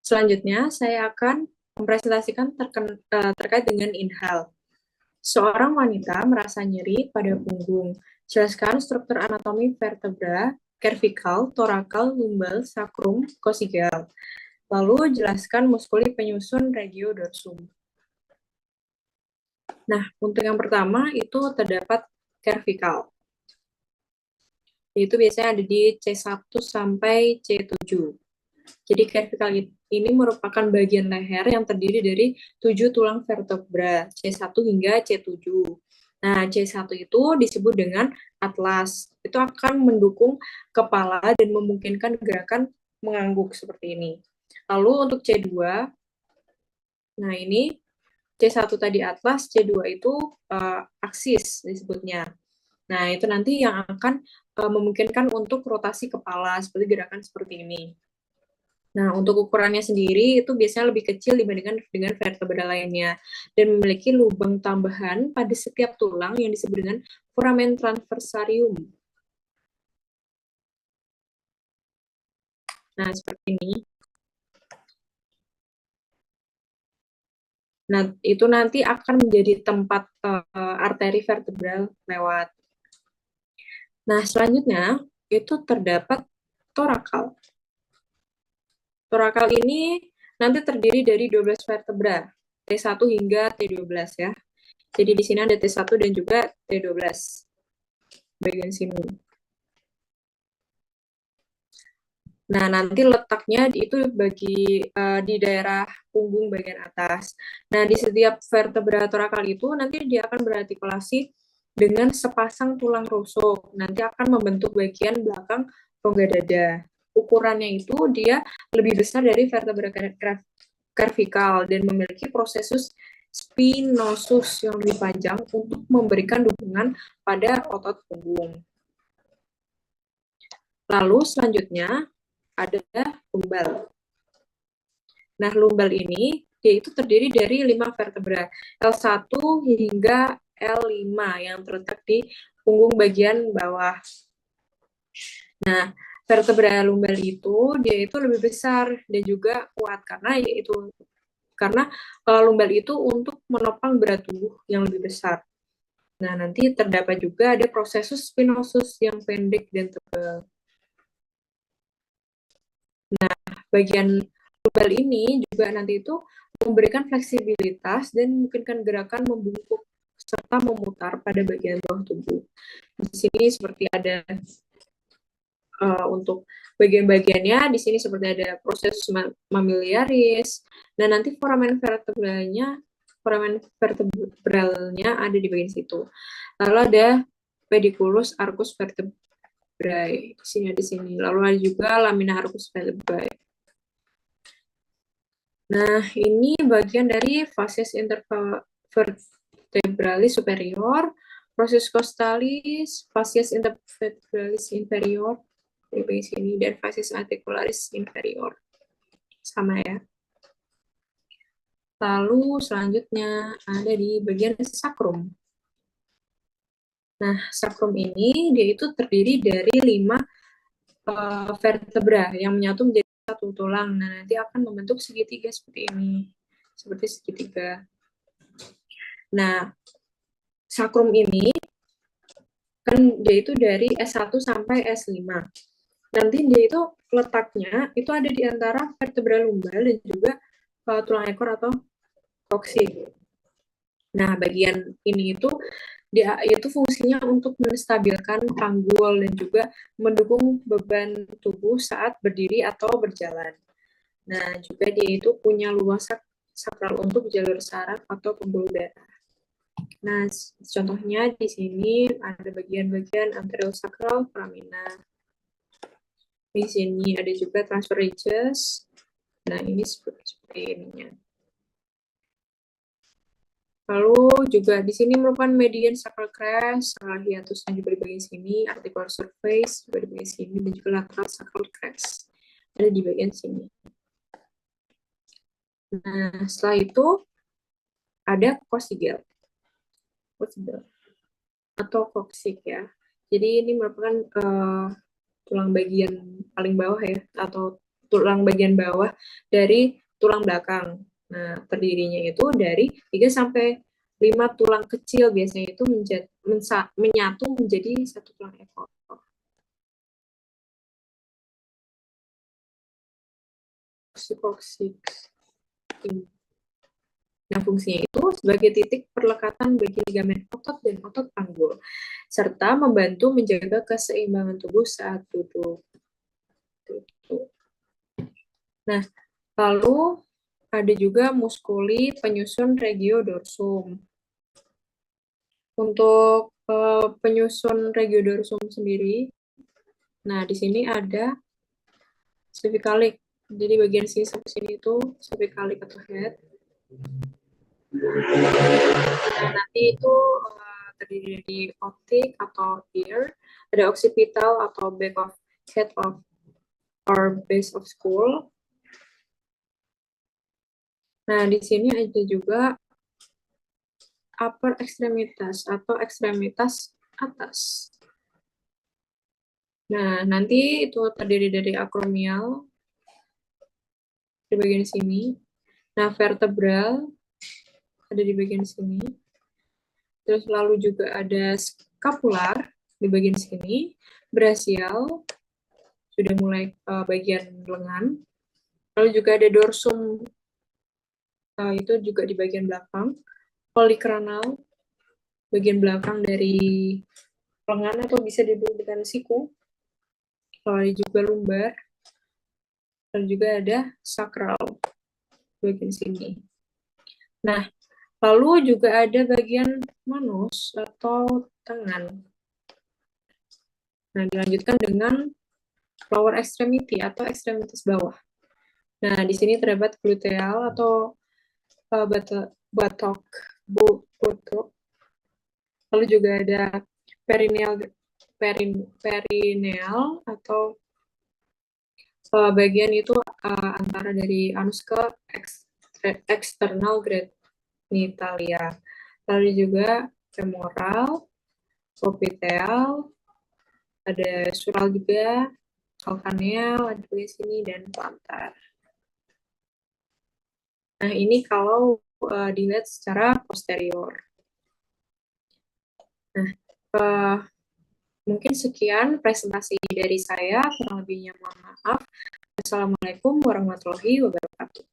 Selanjutnya, saya akan mempresentasikan terkait dengan inhal. Seorang wanita merasa nyeri pada punggung. Jelaskan struktur anatomi vertebra, cervical, thoracal, lumbal, sacrum, coccygeal. Lalu jelaskan muskuli penyusun regiodorsum. Nah, untuk yang pertama itu terdapat cervical. Itu biasanya ada di C1 sampai C7. Jadi cervical ini merupakan bagian leher yang terdiri dari 7 tulang vertebra, C1 hingga C7. Nah, C1 itu disebut dengan atlas. Itu akan mendukung kepala dan memungkinkan gerakan mengangguk seperti ini. Lalu untuk C2, nah ini C1 tadi atlas, C2 itu aksis disebutnya. Nah, itu nanti yang akan memungkinkan untuk rotasi kepala, seperti gerakan seperti ini. Nah, untuk ukurannya sendiri itu biasanya lebih kecil dibandingkan dengan vertebra lainnya dan memiliki lubang tambahan pada setiap tulang yang disebut dengan foramen transversarium. Nah, seperti ini. Nah, itu nanti akan menjadi tempat arteri vertebral lewat. Nah, selanjutnya itu terdapat thoracal. Thoracal ini nanti terdiri dari 12 vertebra, T1 hingga T12 ya. Jadi di sini ada T1 dan juga T12 bagian sini. Nah, nanti letaknya itu di daerah punggung bagian atas. Nah, di setiap vertebra thoracal itu nanti dia akan berartikulasi dengan sepasang tulang rusuk. Nanti akan membentuk bagian belakang rongga dada. Ukurannya itu dia lebih besar dari vertebra cervical dan memiliki prosesus spinosus yang lebih panjang untuk memberikan dukungan pada otot punggung. Lalu selanjutnya ada lumbal. Nah, lumbal ini dia itu terdiri dari 5 vertebra, L1 hingga L5 yang terletak di punggung bagian bawah. Nah, vertebra lumbal itu dia itu lebih besar dan juga kuat karena lumbal itu untuk menopang berat tubuh yang lebih besar. Nah, nanti terdapat juga ada prosesus spinosus yang pendek dan tebal. Bagian lumbal ini juga nanti itu memberikan fleksibilitas dan memungkinkan gerakan membungkuk serta memutar pada bagian bawah tubuh. Di sini seperti ada untuk bagian-bagiannya, di sini seperti ada proses mamiliaris, dan nanti foramen vertebralnya ada di bagian situ. Lalu ada pedicellus arcus vertebrae, di sini ada di sini. Lalu ada juga lamina arcus vertebrae. Nah, ini bagian dari facies intervertebralis superior, proses costalis, facies intervertebralis inferior, di sini, dan facies articularis inferior. Sama ya. Lalu selanjutnya ada di bagian sacrum. Nah, sacrum ini dia itu terdiri dari 5 vertebra yang menyatu menjadi satu tulang. Nah, nanti akan membentuk segitiga seperti ini. Seperti segitiga. Nah, sacrum ini kan dia itu dari S1 sampai S5. Nanti dia itu letaknya itu ada di antara vertebra lumbal dan juga tulang ekor atau koksi. Nah, bagian ini itu dia itu fungsinya untuk menstabilkan panggul dan juga mendukung beban tubuh saat berdiri atau berjalan. Nah, juga dia itu punya luas sakral untuk jalur saraf atau pembuluh darah. Nah, contohnya di sini ada bagian-bagian anterosacral foramina. Di sini ada juga transfer ridges. Nah, ini seperti ininya. Lalu juga di sini merupakan median sacral crest, hiatusnya juga di bagian sini, articular surface juga di bagian sini, dan juga lateral sacral crest ada di bagian sini. Nah, setelah itu ada coccygeal atau coccyx ya. Jadi ini merupakan tulang bagian paling bawah ya, atau tulang bagian bawah dari tulang belakang. Nah, terdirinya itu dari 3 sampai 5 tulang kecil, biasanya itu menyatu menjadi satu tulang ekor. Coccyx. Nah, fungsinya itu sebagai titik perlekatan bagi ligamen otot dan otot panggul, serta membantu menjaga keseimbangan tubuh saat duduk. Nah, lalu ada juga muskuli penyusun regiodorsum. Untuk penyusun regiodorsum sendiri, nah di sini ada cervicalic. Jadi bagian sini sampai sini itu cervicalic atau head. Nah, nanti itu terdiri dari optic atau ear, ada occipital atau back of head of or base of skull. Nah, di sini ada juga upper extremitas atau ekstremitas atas. Nah, nanti itu terdiri dari acromial di bagian sini. Nah, vertebral ada di bagian sini. Terus lalu juga ada scapular di bagian sini. Brachial sudah mulai bagian lengan. Lalu juga ada dorsum, itu juga di bagian belakang. Polikranal, bagian belakang dari lengan atau bisa disebut dengan siku. Lalu juga lumbar. Lalu juga ada sakral bagian sini. Nah, lalu juga ada bagian manus atau tangan. Nah, dilanjutkan dengan lower extremity atau ekstremitas bawah. Nah, di sini terdapat gluteal atau batok. Lalu juga ada perineal atau bagian itu antara dari anus ke external genitalia. Lalu juga femoral, popliteal, ada sural juga, calcaneal, ada di sini, dan plantar. Nah, ini kalau dilihat secara posterior. Nah, mungkin sekian presentasi dari saya, kurang lebihnya mohon maaf. Assalamualaikum warahmatullahi wabarakatuh.